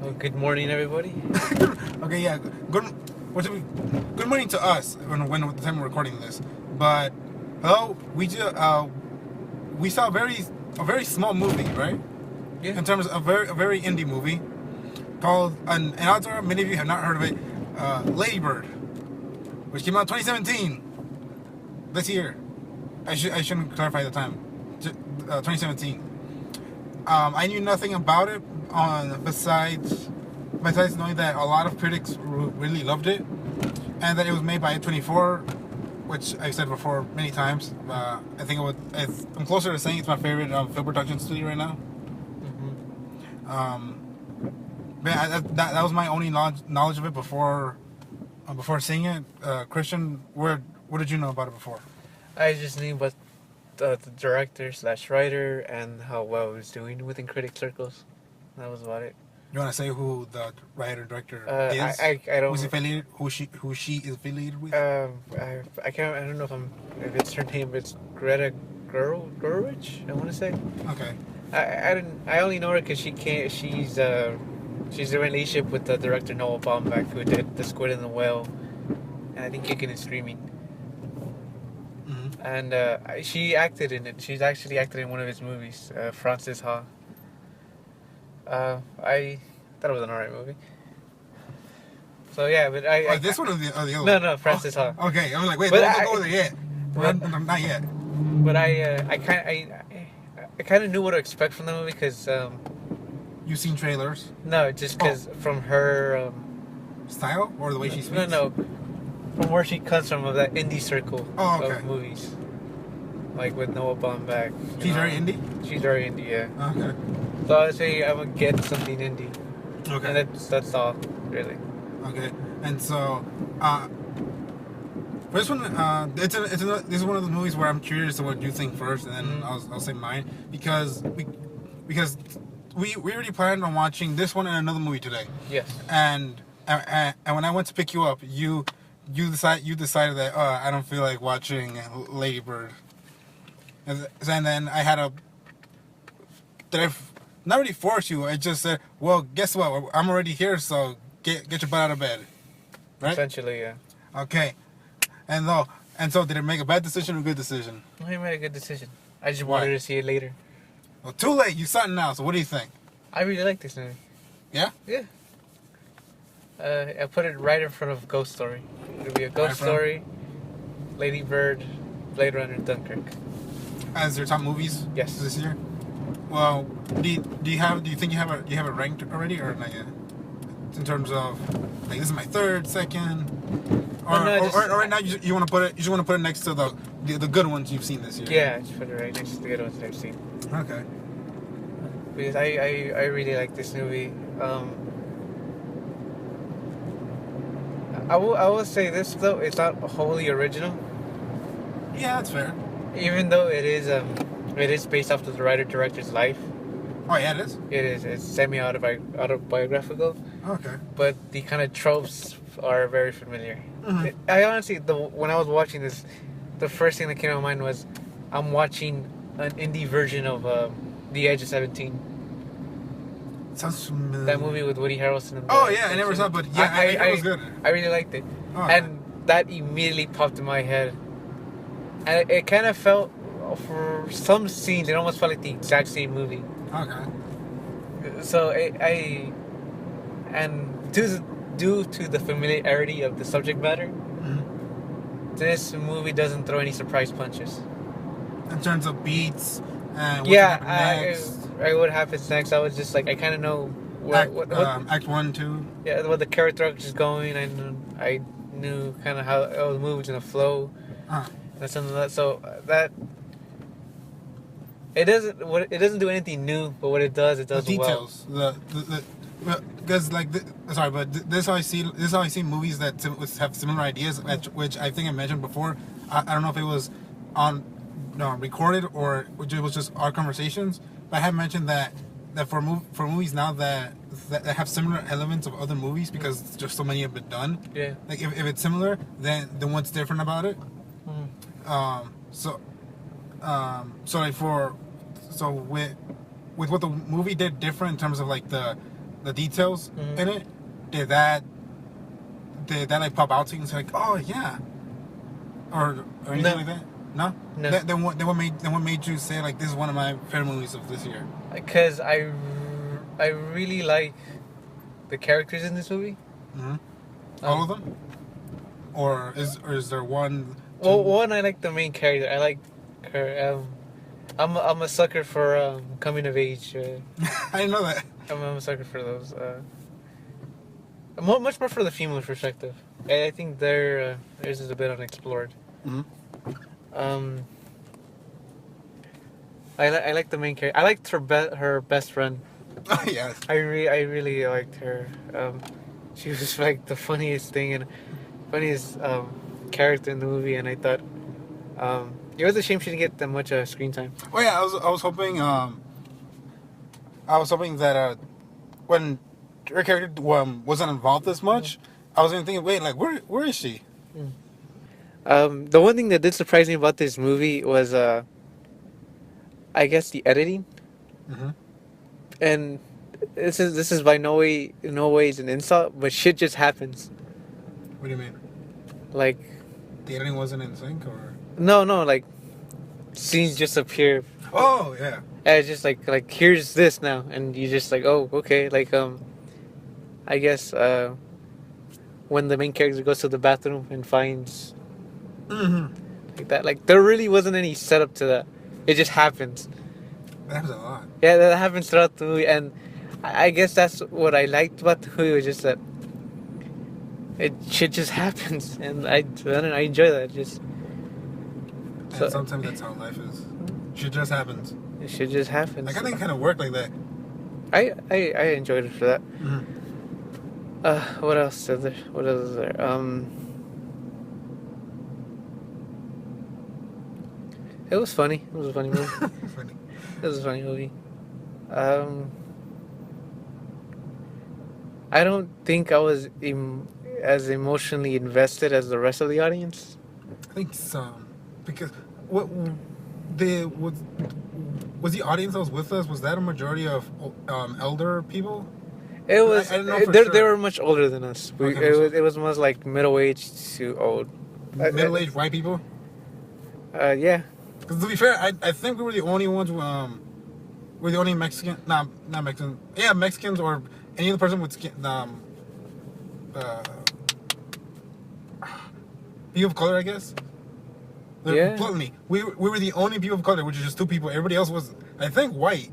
Oh, good morning, everybody. Okay, yeah. Good morning to us when the time we're recording this. But hello, we saw a very small movie, right? Yeah. In terms of a very indie movie called and odds are many of you have not heard of it, Lady Bird, which came out 2017 this year. I shouldn't clarify the time. 2017. I knew nothing about it besides knowing that a lot of critics really loved it, and that it was made by A24, which I've said before many times. I think I'm closer to saying it's my favorite film production studio right now. Mm-hmm. But that was my only knowledge of it before seeing it. Christian, what did you know about it before? I just knew about the director / writer and how well it was doing within critic circles. That was about it. You want to say who the writer director is? I don't. Who's affiliated? Who she is affiliated with? I can't. I don't know if it's her name. It's Greta Gerwig. I want to say. Okay. I only know her because she's in a relationship with the director Noah Baumbach, who did The Squid and the Whale, and I think Kicking and Screaming. Mm-hmm. And she acted in it. She's actually acted in one of his movies, Frances Ha. I thought it was an alright movie. So yeah, but this one or the other? No, Frances Ha. Okay, I'm like, wait, But don't go there yet. Not yet. But I kind of knew what to expect from the movie because You've seen trailers. no, just because from her Style or the way she speaks? no, from where she comes from, of that indie circle of movies, like with Noah Baumbach. She's very indie? She's very indie, yeah. Okay. So I would say I would get something indie. Okay. And that's all, really. Okay. And so, for this one, this is one of those movies where I'm curious to what you think first, and then I'll say mine because we already planned on watching this one and another movie today. Yes. And when I went to pick you up, you decided that I don't feel like watching Lady Bird, and then I had not really force you. I just said, well, guess what? I'm already here, so get your butt out of bed. Right? Essentially, yeah. Okay. And so did it make a bad decision or a good decision? I made a good decision. I just wanted to see it later. Well, too late. You saw it now. So what do you think? I really like this movie. Yeah? Yeah. I put it right in front of Ghost Story. It'll be a Ghost Story, Lady Bird, Blade Runner, Dunkirk. As your top movies? Yes. This year? Well, do you think you have it ranked already or not yet? In terms of like this is my third, second, or right now you want to put it next to the good ones you've seen this year. Yeah, just put it right next to the good ones I've seen. Okay. Because I really like this movie. I will say this though, it's not wholly original. Yeah, that's fair. Even though it is based off of the writer director's life. Oh yeah, it is. It is. It's semi-autobiographical. Okay. But the kind of tropes are very familiar. Mm-hmm. I honestly, when I was watching this, the first thing that came to my mind was, I'm watching an indie version of The Edge of 17. Sounds familiar. That movie with Woody Harrelson. And I never saw it, but yeah, it was good. I really liked it. Oh, okay. And that immediately popped in my head. And it kind of felt, for some scenes, it almost felt like the exact same movie. Okay. So due to the familiarity of the subject matter, this movie doesn't throw any surprise punches. In terms of beats and what happens next, I was just like, I kind of know Act 1, 2. Yeah, where the character arc is going. I knew kind of how the movie was gonna flow. And something like that. So that it doesn't do anything new, but what it does the details, well. Because this is how I see movies that have similar ideas, which I think I mentioned before. I don't know if it was recorded or it was just our conversations, but I have mentioned that for movies now that have similar elements of other movies, because just so many have been done. Yeah. Like if it's similar, then what's different about it? So with what the movie did different in terms of like the the details Mhm. in it, did that like pop out to you and say like, oh yeah, or anything No. like that? No. No. Then what made you say like this is one of my favorite movies of this year? Because I really like the characters in this movie. Mm-hmm. All of them, or is there one? Two? Well, one, I like the main character. I like her. I'm a sucker for coming of age. I didn't know that. I'm a sucker for those. Much more for the female perspective. I think theirs is a bit unexplored. Mm-hmm. I like the main character. I liked her best friend. Oh yes. I really liked her. She was like the funniest thing and funniest character in the movie, and I thought it was a shame she didn't get that much screen time. Oh yeah, I was hoping that when her character wasn't involved as much, I was even thinking, wait, like where is she? The one thing that did surprise me about this movie was I guess the editing, Mm-hmm. and this is by no ways an insult, but shit just happens. What do you mean? Like The editing wasn't in sync, or? no, like scenes just appear. Oh yeah. And it's just like here's this now, and you just like, oh, okay. Like I guess when the main character goes to the bathroom and finds Mm-hmm. like that, like there really wasn't any setup to that. It just happens. That happens a lot. Yeah, that happens throughout the movie, and I guess that's what I liked about the movie, was just that shit just happens, and I don't know, I enjoy that. Just And sometimes that's how life is. Shit just happens. it shit just happens. Like I think it kind of worked like that. I enjoyed it for that. Mm-hmm. What else is there? What else is there? It was funny. It was a funny movie. Funny. It was a funny movie. I don't think I was as emotionally invested as the rest of the audience. I think so, because what was the audience that was with us? Was that a majority of elder people? It was. I don't know for they sure. were much older than us. Okay, it was more like middle aged to old. Middle-aged white people. Yeah. Because to be fair, I think we were the only ones. We're the only Mexican, not Mexican. Yeah, Mexicans or any other person with skin. People of color, I guess. Yeah. Bluntly, we were the only people of color, which is just two people. Everybody else was, I think, white.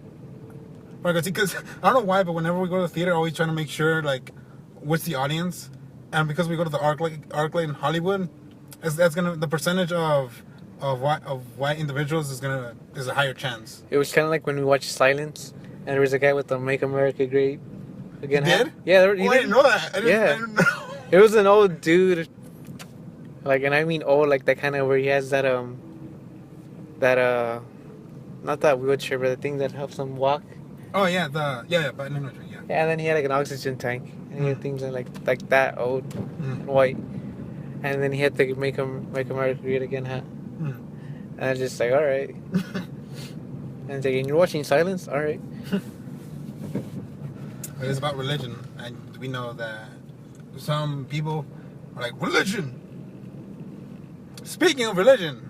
Because I don't know why, but whenever we go to the theater, always trying to make sure like, what's the audience, and because we go to the ArcLight in Hollywood, that's gonna the percentage of white individuals is a higher chance. It was kind of like when we watched Silence, and there was a guy with the "Make America Great Again" He hat. did? Yeah, I didn't know that. I didn't know. It was an old dude, like, and I mean old, like that kind of where he has that not that wheelchair, but the thing that helps him walk. Oh yeah, but no, yeah. Yeah, and then he had like an oxygen tank, and he had things like that old, Mm. white, and then he had the Make America Great Again" hat. Mm. And I was just like, all right. And it's like, and you're watching Silence, all right. It's about religion, and we know that some people are like religion. Speaking of religion,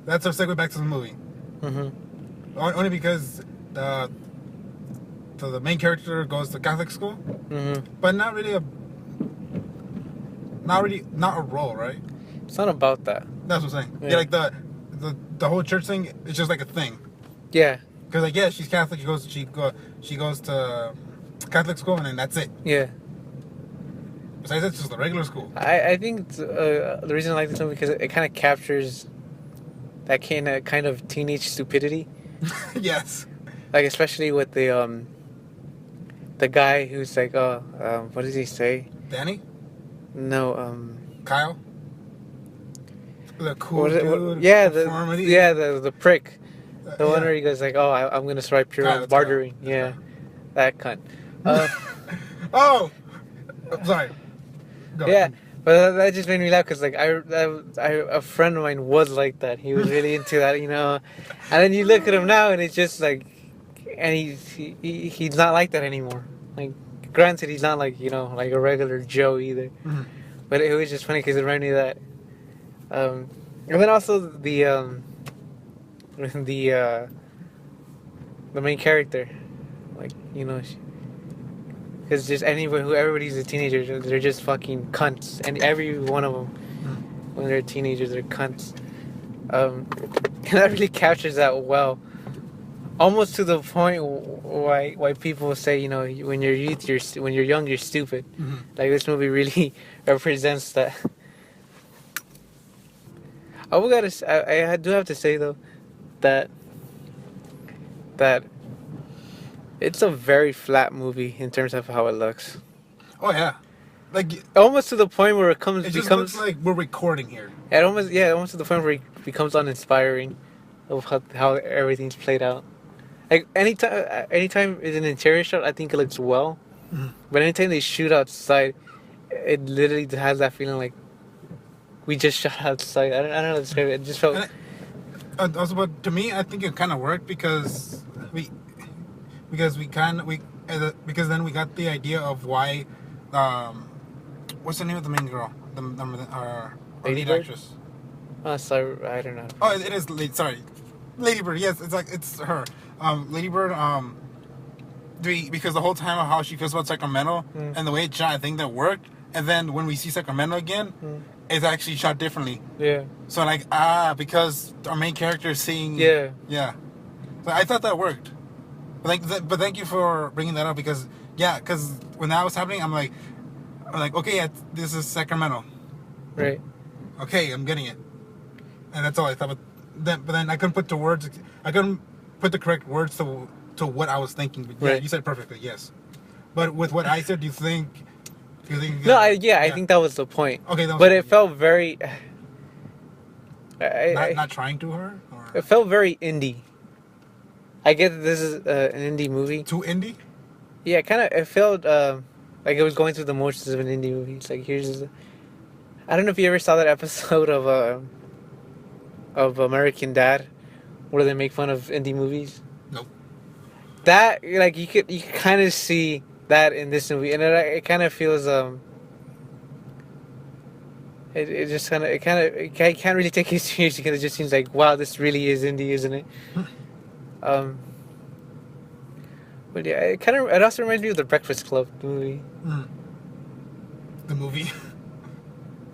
that's our segue back to the movie. Mm-hmm. Only because the main character goes to Catholic school, Mm-hmm. but not a role, right? It's not about that. That's what I'm saying. Yeah. Yeah, like the whole church thing, it's just like a thing. Yeah. Because like yeah, she's Catholic. She goes to Catholic school, and then that's it. Yeah. Besides, it's just a regular school. I think the reason I like this movie because it kind of captures that kind of teenage stupidity, Yes. like especially with the guy who's like, what does he say? Danny? No, Kyle? The cool what is it? dude. Yeah, conformity. the prick. The one yeah. where he goes like, oh, I'm gonna start pure Kyle, it's bartering. Kyle. Yeah, that cunt. Oh! I'm sorry. Go. Yeah, but that just made me laugh because like a friend of mine was like that. He was really into that, you know. And then you look at him now, and it's just like and he's not like that anymore. Like, granted, he's not like, like a regular Joe either. Mhm. But it was just funny because it reminded me of that. And then also the uh, the main character, like, because just everybody's a teenager, they're just fucking cunts, and every one of them, when they're teenagers, they're cunts. And that really captures that well, almost to the point why people say, when you're when you're young, you're stupid. Mhm. Like, this movie really represents that. I do have to say though that that it's a very flat movie in terms of how it looks. Oh yeah, like Almost to the point where it just becomes looks like we're recording here. almost to the point where it becomes uninspiring of how everything's played out. Like, anytime it's an interior shot, I think it looks well. Mhm. But anytime they shoot outside, it literally has that feeling like we just shot outside. I don't know how to describe it. It just felt. Also, but to me, I think it kind of worked because because then we got the idea of why, what's the name of the main girl, our Lady lead Bird? actress. Sorry, I don't know. Oh, it is. Sorry, Lady Bird. Yes, it's her. Lady Bird. Because the whole time of how she feels about Sacramento and the way it's shot, I think that worked. And then when we see Sacramento again, it's actually shot differently. Yeah. So because our main character is seeing. Yeah. Yeah. So I thought that worked. But thank you for bringing that up because when that was happening, I'm like, okay, yeah, this is Sacramento. Right. Okay, I'm getting it, and that's all I thought. But then I couldn't put the correct words to what I was thinking. But yeah, Right. you said perfectly, yes. But with what I said, do you think? No, I think that was the point. Okay, that was but the it point, felt very. I, not trying to her or it felt very indie. I get that this is an indie movie. too indie. Yeah, it felt like it was going through the motions of an indie movie. It's like, I don't know if you ever saw that episode of American Dad, where they make fun of indie movies. Nope. That, like, you could kind of see that in this movie, and it kind of feels it can't really take it seriously because it just seems like, wow, this really is indie, isn't it? But yeah, it also reminds me of The Breakfast Club movie. The movie.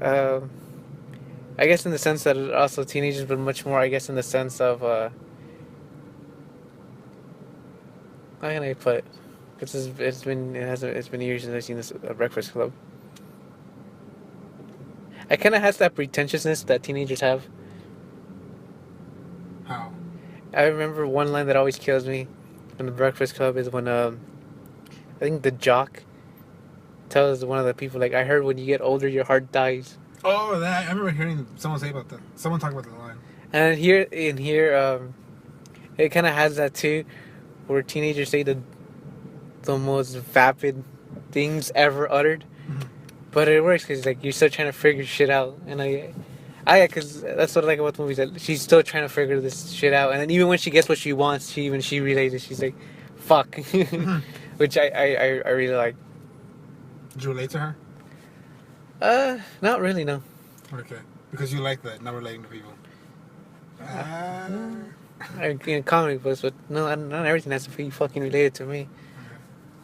I guess in the sense that it also teenagers, but much more, I guess, in the sense of how can I put it? Because it's been years since I've seen this Breakfast Club. It kind of has that pretentiousness that teenagers have. How? I remember one line that always kills me in The Breakfast Club is when I think the jock tells one of the people, like, I heard when you get older your heart dies. Oh, I remember hearing someone say about that. Someone talk about that line. And here it kind of has that too, where teenagers say the most vapid things ever uttered. But it works because, like, you're still trying to figure shit out, and because that's what I like about the movies, that she's still trying to figure this shit out, and then even when she gets what she wants, she relays it. She's like, "Fuck," which I really like. Did you relate to her? Not really, no. Okay, because you like that, not relating to people. In comic books, but no, not everything has to be fucking related to me.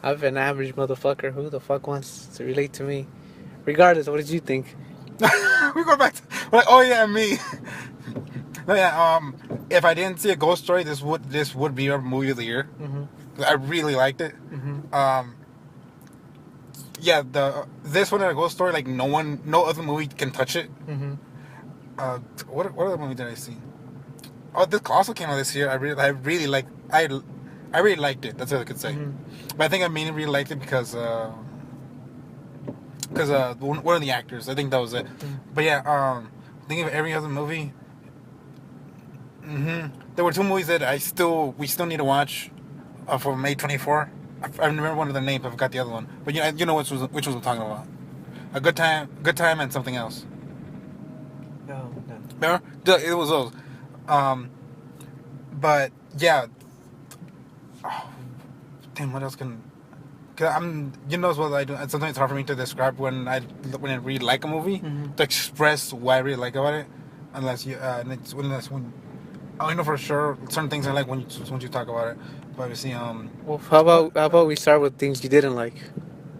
I'm an average motherfucker. Who the fuck wants to relate to me? Regardless, what did you think? We go back to oh yeah, me. No, yeah, if I didn't see A Ghost Story, this would be our movie of the year. I really liked it. Yeah, this one and A Ghost Story, like no other movie can touch it. What other movie did I see? Oh, this also came out this year. I really liked it. That's all I could say. But I think I mainly really liked it because one of the actors. I think that was it. But yeah, thinking of every other movie. There were two movies that we still need to watch for May 24. I remember one of the names. I forgot the other one. But you know which was I'm talking about. A Good Time, and something else. No. Remember? It was those. But yeah. Oh, Damn, what else can? Cause you know as well. I do. Sometimes it's hard for me to describe when I really like a movie to express why I really like about it, unless when I know for sure certain things I like when you talk about it. But obviously, Well, how about we start with things you didn't like?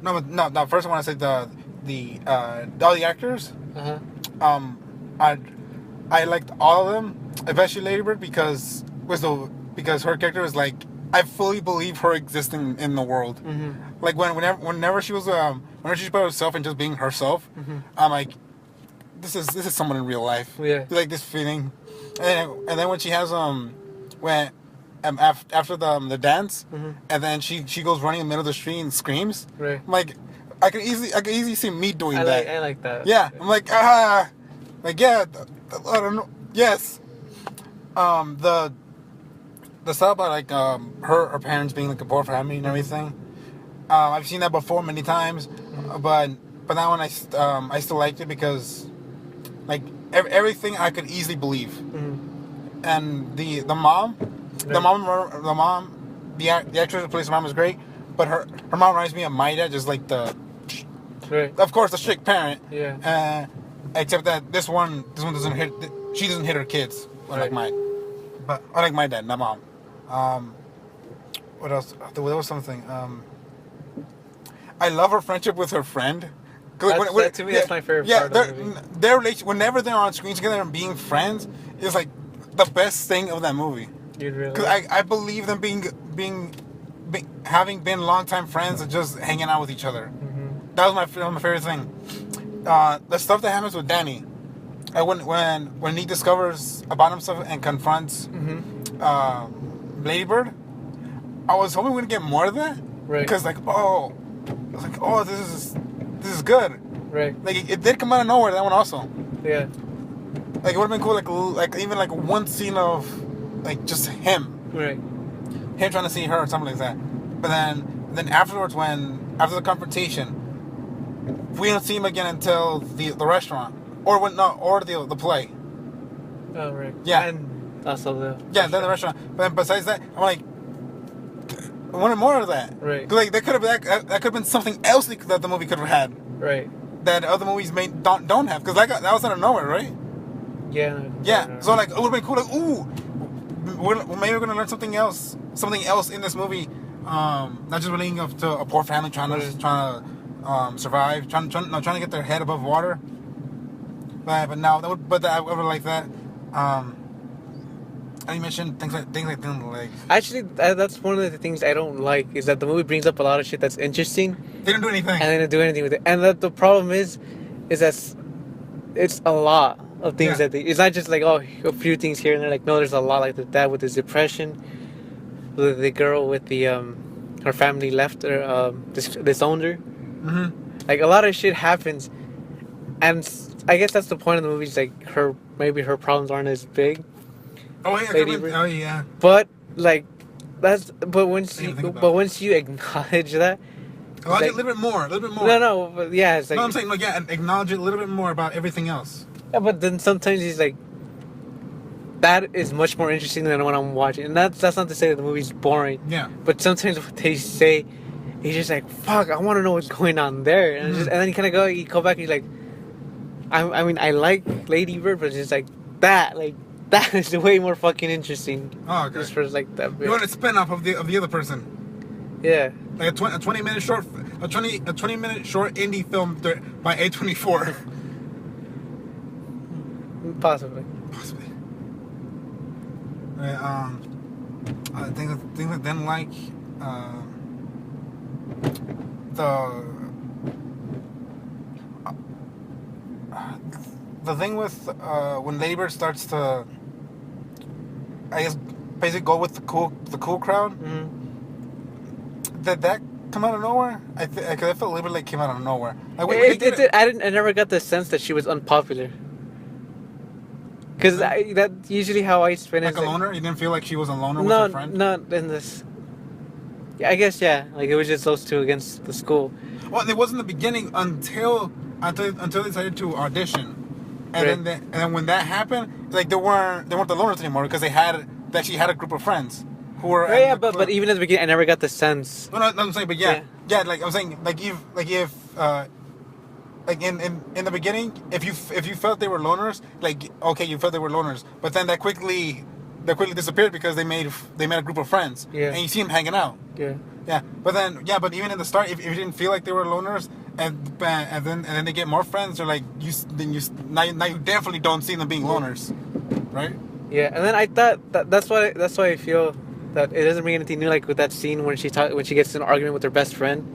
no, but no. First, I want to say all the actors. Uh huh. Um, I liked all of them, especially Lady Bird because her character was like I fully believe her existing in the world. Mm-hmm. Like whenever she was whenever she put herself and just being herself, Mm-hmm. I'm like, this is someone in real life. Yeah. Like this feeling, and then when she has when after the dance, Mm-hmm. and then she goes running in the middle of the street and screams. Right. I'm like, I could easily see me doing that. I like that. Yeah, I'm like yeah, I don't know. Yes, the stuff about like her parents being like a poor family and everything. I've seen that before many times, but now when I still liked it because like everything I could easily believe, Mm-hmm. and the mom, the actress who plays the mom is great, but her mom reminds me of my dad, just like Right. of course the strict parent. Yeah. Except that this one doesn't hit. She doesn't hit her kids Right. unlike my dad, not mom. What else? There was something. I love her friendship with her friend. To me, that's my favorite part of the movie. Their relation, whenever they're on screen together and being friends, is like the best thing of that movie. You'd really. Because I believe them having been longtime friends and just hanging out with each other. Mm-hmm. That was my favorite thing. The stuff that happens with Danny, when he discovers about himself and confronts Mm-hmm. Lady Bird, I was hoping we'd get more of that. Right. Because this is good. Right. Like it did come out of nowhere. That one also. Yeah. Like it would have been cool. Like even like one scene of like just him Right. trying to see her or something like that. But then afterwards, after the confrontation, we don't see him again until the restaurant or the play. Oh right. Yeah. And also the. Yeah, then the restaurant. But then besides that, I'm like, I wanted more of that. Right. 'Cause, like that could have been something else that the movie could have had Right. that other movies don't have. Because that was out of nowhere, right? Yeah. Yeah. So like it would have been cool. Like ooh, maybe we're gonna learn something else in this movie. Not just relating to a poor family trying to survive, trying to get their head above water. But no, I would like that. And you mentioned things like Actually, that's one of the things I don't like is that the movie brings up a lot of shit that's interesting they didn't do anything. and they didn't do anything with it. And the problem is that it's a lot of things Yeah. it's not just like, oh, a few things here and there. Like, no, there's a lot like the dad with his depression, the girl with the, her family left her, disowned her. Mm-hmm. Like, a lot of shit happens. And I guess that's the point of the movie is like maybe her problems aren't as big. Oh yeah. Lady Oh yeah. But like once I didn't think about once you acknowledge that, Acknowledge like- it a little bit more. A little bit more. no, but yeah, it's like No, I'm saying like acknowledge it a little bit more about everything else. yeah, but then sometimes he's like that is much more interesting than what I'm watching, and that's not to say that the movie's boring. Yeah. But sometimes what they say, he's just like, fuck, I want to know what's going on there, and Mhm. and then you go back, and he's like, I mean, I like Lady Bird, but it's just like that is way more fucking interesting. Oh, okay. Just for like that bit. You want a spin-off of the other person. Yeah. Like a 20-minute short, a 20-minute short indie film by A24. Possibly. Possibly. Things I didn't like. The thing with when Lady Bird starts to, I guess, basically go with the cool crowd. Mm-hmm. Did that come out of nowhere? I felt a little bit like it came out of nowhere. Like, when they did I never got the sense that she was unpopular. Because that's usually how I spin it. like a loner. You didn't feel like she was a loner with No, her friend. not in this. Yeah, I guess yeah. Like it was just those two against the school. Well, it wasn't the beginning until they decided to audition, and then when that happened, like they weren't the loners anymore because they actually had a group of friends who were. Oh, at yeah, the but club. even at the beginning, I never got the sense. No, I'm saying, but yeah, like I'm saying, like if like in the beginning, if you felt they were loners, like okay, you felt they were loners, but then that quickly disappeared because they made a group of friends, Yeah. and you see them hanging out, Yeah. yeah. But even in the start, if you didn't feel like they were loners, and then they get more friends, they're like now you definitely don't see them being loners, right? Yeah, and then I thought that's why I feel that it doesn't bring anything new. Like with that scene when she gets in an argument with her best friend.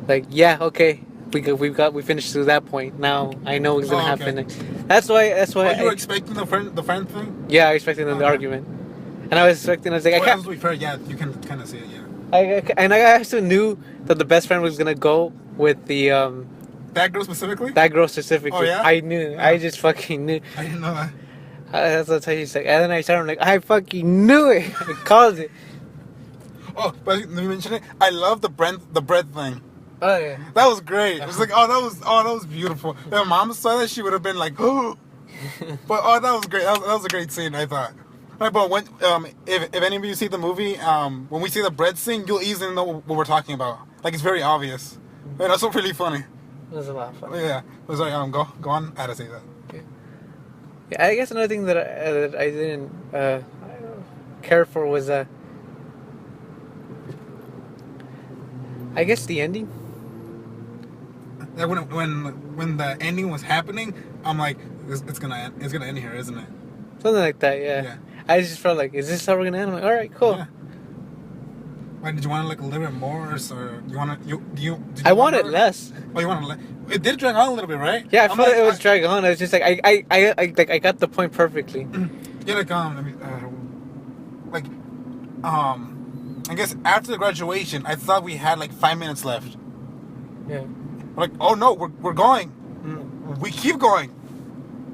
Like, yeah, okay, we finished to that point. Now I know what's gonna happen next. That's why. Oh, you were expecting the friend thing? Yeah, I was expecting the argument, and I was like, I can't. To be fair, yeah, you can kind of see it, yeah. I also knew that the best friend was gonna go with the That girl specifically? that girl specifically. Oh, yeah? I knew. Yeah. I just fucking knew. I didn't know that. That's what she's like. And then I started like, I fucking knew it. I called it. Oh, but let me mention it. I love the bread thing. Oh yeah. That was great. It was like, that was beautiful. If my mom saw that, she would have been like, oh. But that was great. That was a great scene, I thought. Right, but when if any of you see the movie, when we see the bread scene, you'll easily know what we're talking about. Like it's very obvious. And that's really funny. It was a lot of fun. Yeah. It was like, go on. I had to say that. Yeah, I guess another thing that I didn't care for was I guess the ending. Like when the ending was happening, I'm like, it's gonna end here, isn't it? Something like that, yeah. I just felt like, is this how we're gonna end? I'm like, all right, cool. Yeah. Why did you want to like a little bit more, or you want to I wanted less. Oh, you wanted less. It did drag on a little bit, right? Yeah, I felt like it was dragging on. I was just like, I got the point perfectly. Yeah, I guess after the graduation, I thought we had like 5 minutes left. Yeah. We're like, oh no, we're going. We keep going.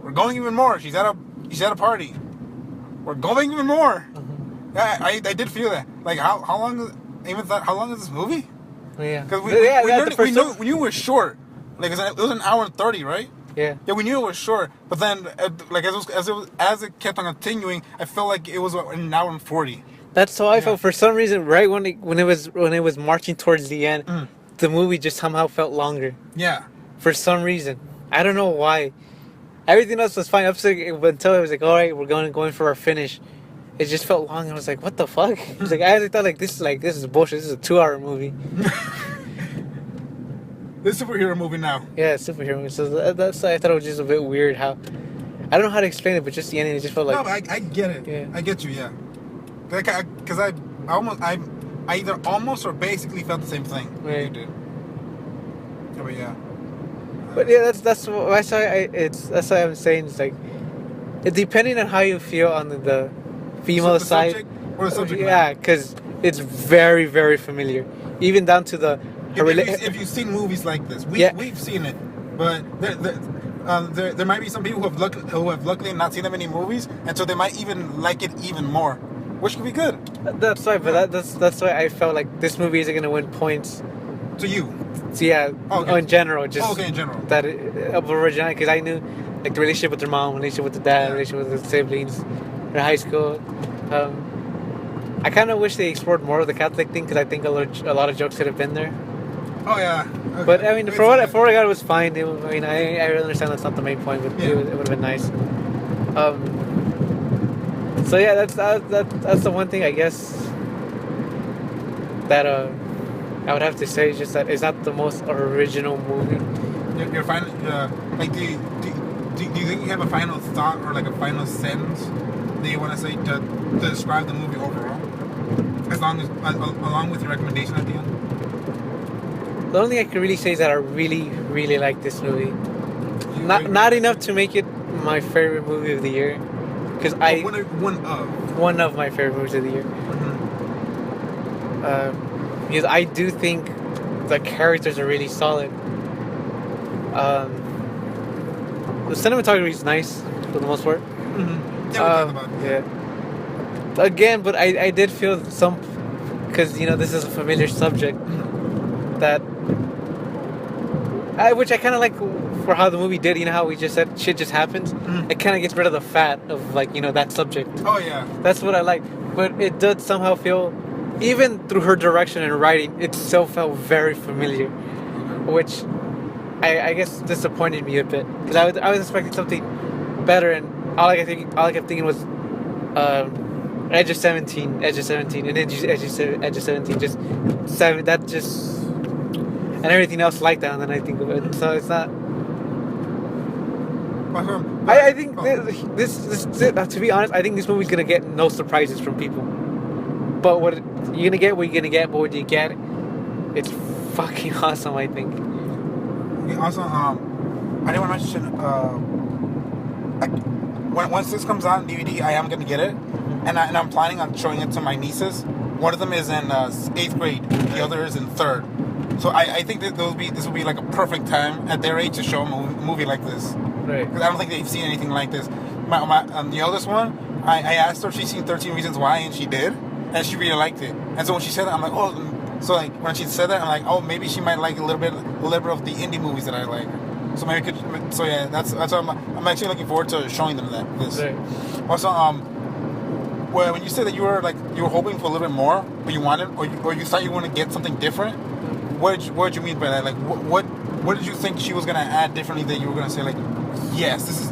We're going even more. She's at a party. We're going even more. Yeah, I did feel that. Like how long is this movie? Yeah. Because we knew it was short. Like it was an hour and 30, right? Yeah. Yeah, we knew it was short, but then like as it kept on continuing, I felt like it was an hour and 40. That's how I felt. For some reason, right when it was marching towards the end, the movie just somehow felt longer. Yeah. For some reason, I don't know why. Everything else was fine until I was like, all right, we're going for our finish. It just felt long. I was like, what the fuck? I was like, I thought this is bullshit. This is a 2-hour movie. This superhero movie now. Yeah, superhero movie. So that's I thought it was just a bit weird how. I don't know how to explain it, but just the ending, it just felt like. No, but I get it. Yeah. I get you. Yeah. Because I either almost or basically felt the same thing. Right. You did. Yeah, but yeah. But yeah, that's why I'm saying it's like, depending on how you feel on the female side. Subject or the subject Yeah, matter? because it's very, very familiar, even down to the. If you've seen movies like this, we've seen it, but there might be some people who have luckily not seen that many movies, and so they might even like it even more, which could be good. That's why, but that's why I felt like this movie isn't gonna win points. To you. So yeah, in general, just in general. that of originality, because I knew like the relationship with their mom, relationship with the dad, relationship with the siblings, in high school. I kind of wish they explored more of the Catholic thing, because I think a lot of jokes could have been there. Oh yeah. Okay. But I mean, for what I got, it was fine. I really understand that's not the main point, but it would have been nice. So yeah, that's the one thing I guess that I would have to say is just that it's not the most original movie. Your final, like, do you think you have a final thought or like a final sentence that you want to say to describe the movie overall, along with your recommendation at the end? The only thing I can really say is that I really, really like this movie. Not enough to make it my favorite movie of the year, because one of my favorite movies of the year. Because I do think the characters are really solid. The cinematography is nice for the most part. Yeah. Again, but I did feel because this is a familiar subject that. Which I kind of like for how the movie did. You know how we just said shit just happens. It kind of gets rid of the fat of that subject. Oh yeah. That's what I like. but it did somehow feel, even through her direction and writing, it still felt very familiar, which I guess disappointed me a bit because I was expecting something better, and all I kept thinking was Edge of 17, Edge of 17, and Edge of 17, just seven. That just and everything else like that. And then I think of it, so it's not. I think this to be honest, I think this movie's gonna get no surprises from people. But what you're gonna get, what you're gonna get, but what you get, it's fucking awesome. I think. Okay, also, I didn't want to mention. Once this comes out on DVD, I am gonna get it, and I'm planning on showing it to my nieces. One of them is in 8th grade, the other is in 3rd. So I think that this will be like a perfect time at their age to show them a movie like this. Right. Because I don't think they've seen anything like this. My the eldest one, I asked her if she's seen 13 Reasons Why, and she did, and she really liked it. And so when she said that, I'm like, oh. So like when she said that, I'm like, oh, maybe she might like a little bit of the indie movies that I like. So maybe so yeah, that's what I'm actually looking forward to showing them this. Right. Also, well, when you said that you were hoping for a little bit more, but you wanted, or you thought you wanted to get something different, what did you mean by that? Like what did you think she was gonna add differently that you were gonna say like, yes, this is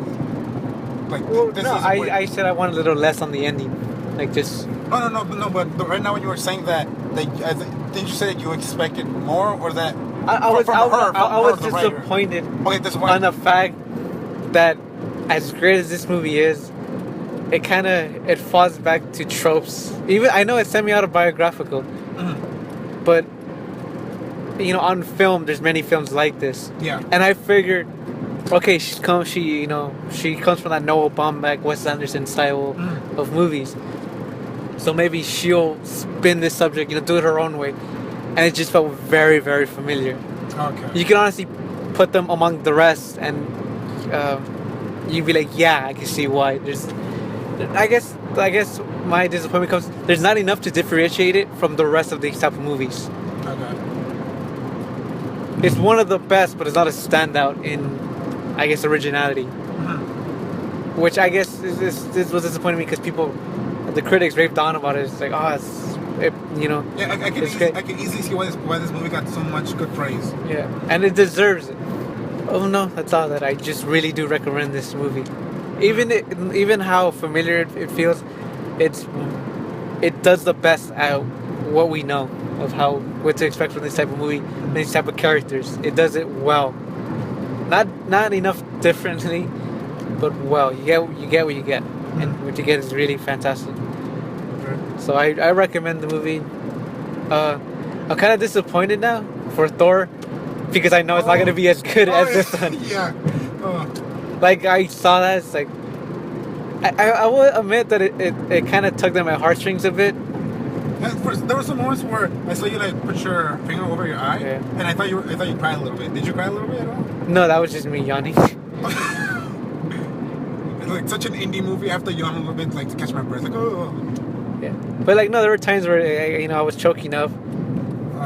like this no, is I said I want a little less on the ending, like just. No, but right now when you were saying that, didn't you say that you expected more, or that I was the writer? disappointed Okay, on the fact that as great as this movie is, it falls back to tropes. Even I know it's semi-autobiographical, but on film there's many films like this. Yeah. And I figured, okay, she comes from that Noah Baumbach, Wes Anderson style of movies. So maybe she'll spin this subject, do it her own way. And it just felt very, very familiar. Okay. You can honestly put them among the rest, and you'd be like, yeah, I can see why. I guess my disappointment comes, there's not enough to differentiate it from the rest of these type of movies. Okay. It's one of the best, but it's not a standout in, I guess, originality. Which I guess this was disappointing me because the critics raved on about it. It's like, Yeah, I can easily see why this movie got so much good praise. Yeah, and it deserves it. Oh no, that's all that. I just really do recommend this movie. Even how familiar it feels, it does the best at what we know of what to expect from this type of movie, these type of characters. It does it well. Not enough differently, but well. You get what you get, and what you get is really fantastic. So I recommend the movie. I'm kind of disappointed now for Thor because I know it's not going to be as good as this one. Yeah. Like I saw that, it's like I will admit that it kind of tugged at my heartstrings a bit. There were some moments where I saw you like put your finger over your eye, and I thought you cried a little bit. Did you cry a little bit at all? No, that was just me yawning. It's like such an indie movie. I have to yawn a little bit, like to catch my breath. Like, oh. Yeah, but like no, there were times where I was choking up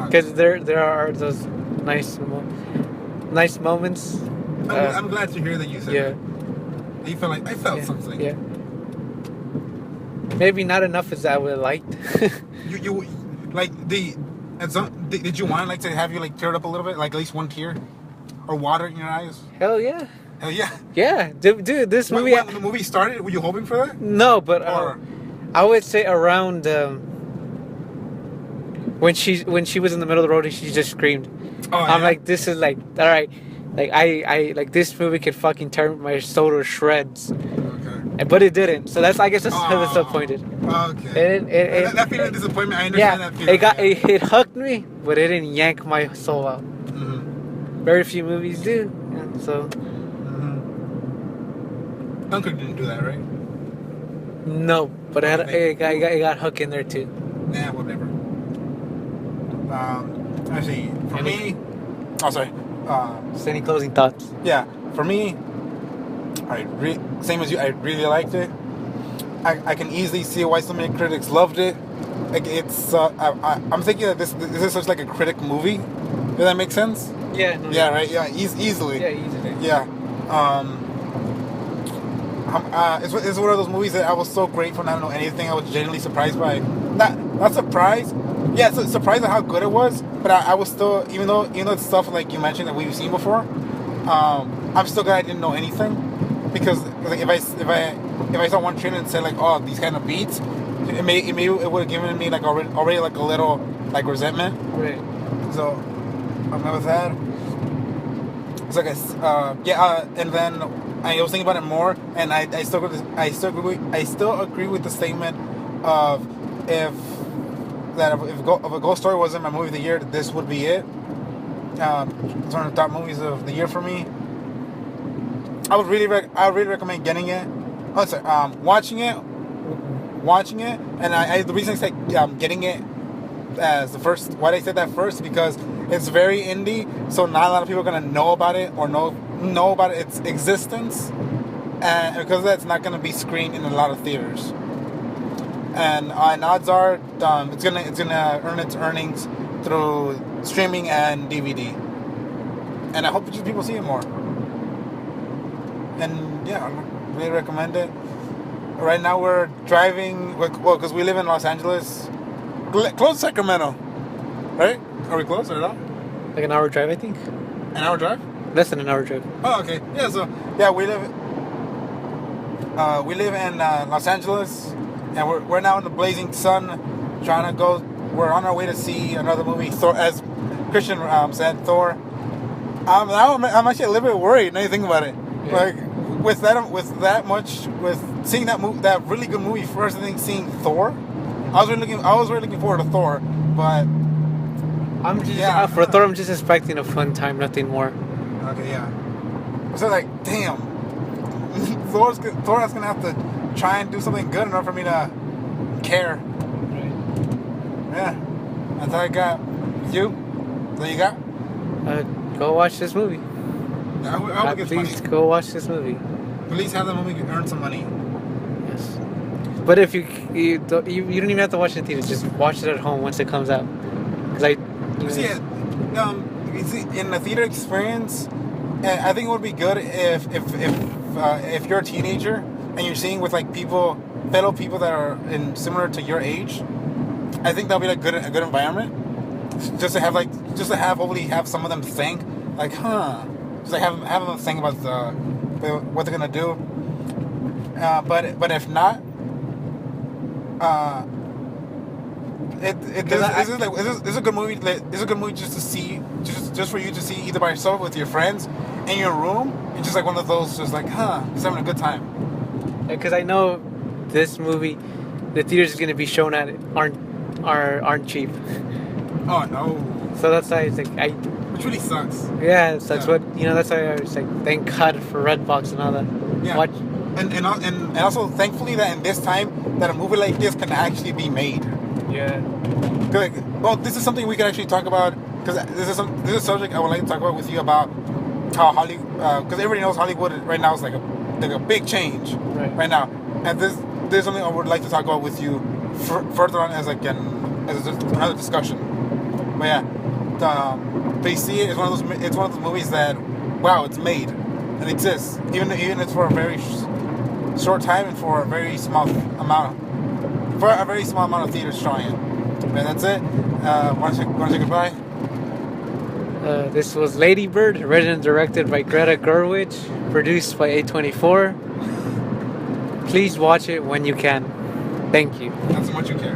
because there are those nice moments. I'm glad to hear that you said that. You felt like I felt something. Yeah. Maybe not enough as I would have liked. you like did you want to have you like teared up a little bit, like at least one tear, or water in your eyes? Hell yeah. Hell yeah. Yeah, dude. This movie. When the movie started, were you hoping for that? No, but I would say around when she was in the middle of the road and she just screamed. I'm like, this is like, all right, like I like this movie could fucking tear my soul to shreds. Okay. But it didn't. So I guess that's how I was disappointed. Okay. That feeling of disappointment, I understand that feeling. It hugged me, but it didn't yank my soul out. Very few movies do. Yeah, so. Dunkirk didn't do that, right? No, but it got Hook in there too. Nah, whatever. Let's see. For me, sorry. Just any closing thoughts? Yeah, for me, same as you. I really liked it. I can easily see why so many critics loved it. Like it's, I'm thinking that this is such like a critic movie. Does that make sense? Yeah. No, yeah. Right. Yeah. Easily. Yeah. Easily. Yeah. It's one of those movies that I was so grateful not to know anything. I was genuinely surprised by. Not surprised. Yeah, surprised at how good it was. But I was still, even though it's stuff like you mentioned that we've seen before, I'm still glad I didn't know anything, because like if I saw one trailer and said like, oh, these kind of beats, it would have given me like already like a little like resentment. Right. So I'm good with that. It's like and then I was thinking about it more, and I still agree with the statement of if a Ghost Story wasn't my movie of the year, this would be it. It's one of the top movies of the year for me. I would really recommend getting it. Oh, sorry, watching it, and the reason I say getting it as the first. Why I said that first, because it's very indie, so not a lot of people are gonna know about it or know about its existence, and because that's not gonna be screened in a lot of theaters. And odds are it's gonna earn its earnings through streaming and DVD. And I hope people see it more. And yeah, I really recommend it. Right now we're driving, well, because we live in Los Angeles, close to Sacramento, right? Are we close or not? Like an hour drive, I think. An hour drive? Less than an hour drive. Oh, okay. Yeah, so yeah, we live in Los Angeles, and we're now in the blazing sun, trying to go. We're on our way to see another movie, Thor, as Christian said, Thor. I'm actually a little bit worried now you think about it. Yeah. Like with seeing that really good movie first, I think seeing Thor, I was really looking forward to Thor, but for Thor, I'm just expecting a fun time, nothing more. Okay, yeah. So like, damn, Thor's gonna have to try and do something good in order for me to care. Right. Yeah, that's all I got. You? What you got? Go watch this movie. Please go watch this movie. Please have the movie earn some money. Yes. But if you don't even have to watch it in theaters, just watch it at home once it comes out. You see, in the theater experience, I think it would be good if you're a teenager and you're seeing with like fellow people that are similar to your age. I think that'll be a good environment. Just to hopefully have some of them think like, just like have them think about what they're gonna do. But if not, this is a good movie. This is a good movie just to see, just for you to see either by yourself or with your friends in your room. It's just like one of those, just like, just having a good time. Because I know this movie, the theaters is gonna be shown at aren't cheap. Oh no! So that's why it's like which really sucks. Yeah, that's what that's why I was like, thank God for Redbox and all that. Yeah. And also thankfully that in this time that a movie like this can actually be made. Yeah. This is something we can actually talk about, because this is a subject I would like to talk about with you about how Hollywood, because everybody knows Hollywood right now is like a big change right now, and this is something I would like to talk about with you further on as another discussion. But yeah, they see it. It's one of those movies that, wow, it's made and exists, even if it's for a very short time and for a very small amount of theaters showing it. And that's it. Want to say goodbye? This was Lady Bird, written and directed by Greta Gerwig, produced by A24. Please watch it when you can. Thank you. Not so much you care.